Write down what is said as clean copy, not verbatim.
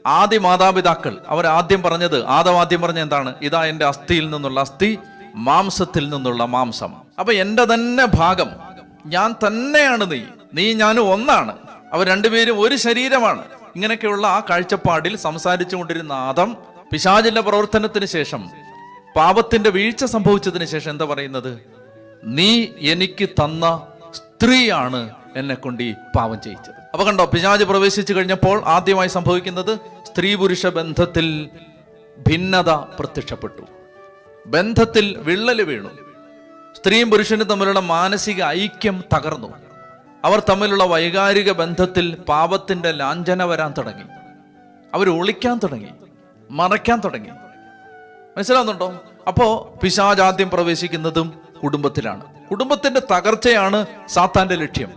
ആദ്യ മാതാപിതാക്കൾ അവർ ആദ്യം പറഞ്ഞത്, ആദം ആദ്യം പറഞ്ഞ എന്താണ്? ഇതാ എൻ്റെ അസ്ഥിയിൽ നിന്നുള്ള അസ്ഥി, മാംസത്തിൽ നിന്നുള്ള മാംസം. അപ്പൊ എൻ്റെ തന്നെ ഭാഗം, ഞാൻ തന്നെയാണ് നീ ഞാനും ഒന്നാണ്, അവർ രണ്ടുപേരും ഒരു ശരീരമാണ്. ഇങ്ങനെയൊക്കെയുള്ള ആ കാഴ്ചപ്പാടിൽ സംസാരിച്ചു കൊണ്ടിരുന്ന ആദം പിശാചിന്റെ പ്രവർത്തനത്തിന് ശേഷം, പാപത്തിന്റെ വീഴ്ച സംഭവിച്ചതിന് ശേഷം എന്താ പറയുന്നത്? നീ എനിക്ക് തന്ന സ്ത്രീയാണ് എന്നെ കൊണ്ട് ഈ പാപം ചെയ്യിച്ചത്. അപ്പൊ കണ്ടോ, പിശാച് പ്രവേശിച്ചു കഴിഞ്ഞപ്പോൾ ആദ്യമായി സംഭവിക്കുന്നത് സ്ത്രീ പുരുഷ ബന്ധത്തിൽ ഭിന്നത പ്രത്യക്ഷപ്പെട്ടു, ബന്ധത്തിൽ വിള്ളല് വീണു, സ്ത്രീയും പുരുഷനും തമ്മിലുള്ള മാനസിക ഐക്യം തകർന്നു, അവർ തമ്മിലുള്ള വൈകാരിക ബന്ധത്തിൽ പാപത്തിന്റെ ലാഞ്ചന വരാൻ തുടങ്ങി, അവർ ഒളിക്കാൻ തുടങ്ങി, മറയ്ക്കാൻ തുടങ്ങി. മനസ്സിലാവുന്നുണ്ടോ? അപ്പോ പിശാച് ആദ്യം പ്രവേശിക്കുന്നതും കുടുംബത്തിലാണ്. കുടുംബത്തിന്റെ തകർച്ചയാണ് സാത്താന്റെ ലക്ഷ്യം.